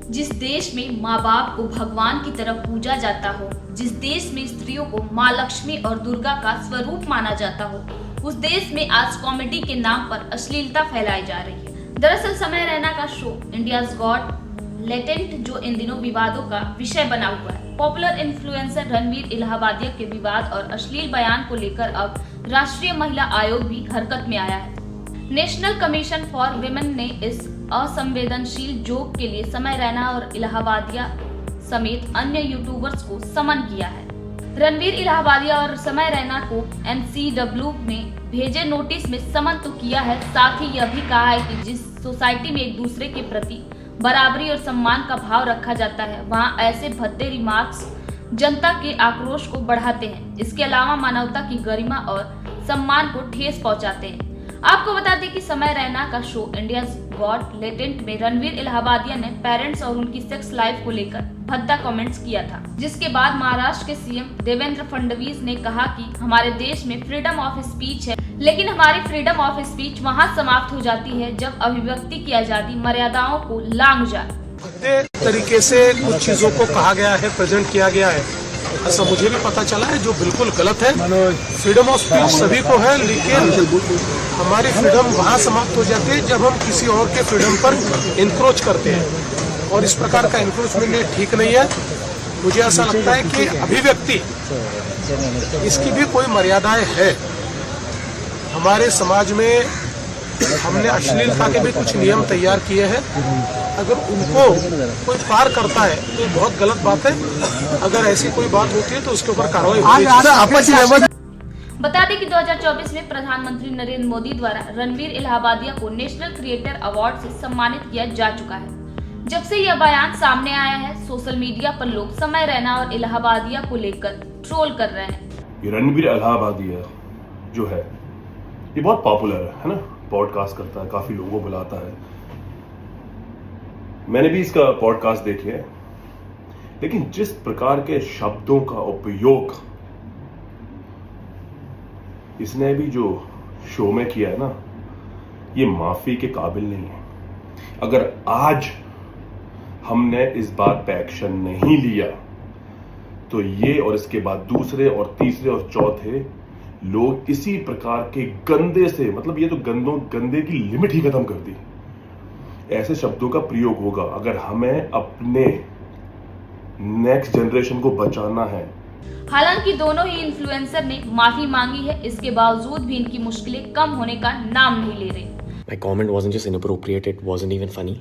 जिस देश में माँ बाप को भगवान की तरह पूजा जाता हो, जिस देश में स्त्रियों को माँ लक्ष्मी और दुर्गा का स्वरूप माना जाता हो, उस देश में आज कॉमेडी के नाम पर अश्लीलता फैलाई जा रही है। दरअसल समय रैना का शो इंडियाज गॉट लेटेंट, जो इन दिनों विवादों का विषय बना हुआ है। पॉपुलर इन्फ्लुएंसर रणवीर इलाहाबादिया के विवाद और अश्लील बयान को लेकर अब राष्ट्रीय महिला आयोग भी हरकत में आया है। नेशनल कमीशन फॉर विमेन ने इस असंवेदनशील जोक के लिए समय रैना और इलाहाबादिया समेत अन्य यूट्यूबर्स को समन किया है। रणवीर इलाहाबादिया और समय रैना को NCW में भेजे नोटिस में समन तो किया है, साथ ही यह भी कहा है कि जिस सोसाइटी में एक दूसरे के प्रति बराबरी और सम्मान का भाव रखा जाता है, वहाँ ऐसे भद्दे रिमार्क्स जनता के आक्रोश को बढ़ाते हैं। इसके अलावा मानवता की गरिमा और सम्मान को ठेस पहुंचाते हैं। आपको बता दें कि समय रैना का शो इंडियाज गॉट लेटेंट में रणवीर इलाहाबादिया ने पेरेंट्स और उनकी सेक्स लाइफ को लेकर भद्दा कमेंट्स किया था, जिसके बाद महाराष्ट्र के सीएम देवेंद्र फडणवीस ने कहा कि हमारे देश में फ्रीडम ऑफ स्पीच है, लेकिन हमारी फ्रीडम ऑफ स्पीच वहां समाप्त हो जाती है जब अभिव्यक्ति की आजादी मर्यादाओं को लांघ जाए। तरीके से कुछ चीजों को कहा गया है, प्रेजेंट किया गया है, ऐसा मुझे भी पता चला है, जो बिल्कुल गलत है। फ्रीडम ऑफ स्पीच सभी को है, लेकिन हमारी फ्रीडम वहाँ समाप्त हो जाती है जब हम किसी और के फ्रीडम पर इंक्रोच करते हैं, और इस प्रकार का इंक्रोचमेंट ठीक नहीं है। मुझे ऐसा लगता है कि अभिव्यक्ति इसकी भी कोई मर्यादाएं है। हमारे समाज में हमने अश्लीलता के भी कुछ नियम तैयार किए हैं, अगर उनको कोई पार करता है तो बहुत गलत बात है। अगर ऐसी कोई बात होती है तो उसके ऊपर कार्रवाई होनी चाहिए। बता दें कि 2024 में प्रधानमंत्री नरेंद्र मोदी द्वारा रणवीर इलाहाबादिया को नेशनल क्रिएटर अवार्ड से सम्मानित किया जा चुका है। जब से यह बयान सामने आया है, सोशल मीडिया पर लोग समय रैना और इलाहाबादिया को लेकर ट्रोल कर रहे हैं। रणवीर इलाहाबादिया जो है ये बहुत पॉपुलर है ना, पॉडकास्ट करता है, काफी लोगों को बुलाता है। मैंने भी इसका पॉडकास्ट देखे है, लेकिन जिस प्रकार के शब्दों का उपयोग इसने भी जो शो में किया है ना, ये माफी के काबिल नहीं है। अगर आज हमने इस बात पे एक्शन नहीं लिया तो ये और इसके बाद दूसरे और तीसरे और चौथे लोग इसी प्रकार के गंदे से, मतलब ये तो गंदे की लिमिट ही खत्म कर दी, ऐसे शब्दों का प्रयोग होगा। अगर हमें अपने नेक्स्ट जनरेशन को बचाना है। हालांकि दोनों ही इन्फ्लुएंसर ने माफी मांगी है, इसके बावजूद भी इनकी मुश्किलें कम होने का नाम नहीं ले रही। My comment wasn't just inappropriate, it wasn't even funny.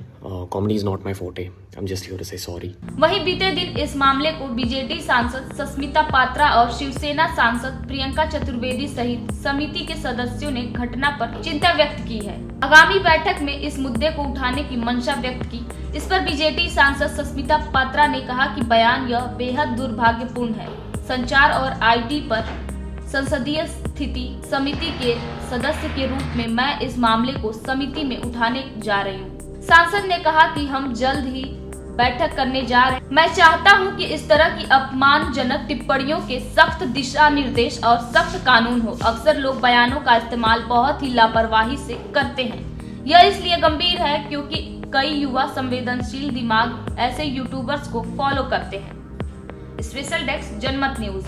Comedy is not my forte. I'm just here to say sorry. वहीं बीते दिन इस मामले को बीजेडी सांसद सस्मिता पात्रा और शिवसेना सांसद प्रियंका चतुर्वेदी सहित समिति के सदस्यों ने घटना पर चिंता व्यक्त की है। आगामी बैठक में इस मुद्दे को उठाने की मंशा व्यक्त की। इस पर बीजेडी सांसद सस्मिता पात्रा ने कहा कि बयान यह बेहद दुर्भाग्यपूर्ण है। संचार और IT पर संसदीय स्थिति समिति के सदस्य के रूप में मैं इस मामले को समिति में उठाने जा रही हूँ। सांसद ने कहा कि हम जल्द ही बैठक करने जा रहे हैं। मैं चाहता हूँ कि इस तरह की अपमानजनक टिप्पणियों के सख्त दिशा निर्देश और सख्त कानून हो। अक्सर लोग बयानों का इस्तेमाल बहुत ही लापरवाही से करते हैं। यह इसलिए गंभीर है क्योंकि कई युवा संवेदनशील दिमाग ऐसे यूट्यूबर्स को फॉलो करते हैं। स्पेशल डेस्क जनमत न्यूज।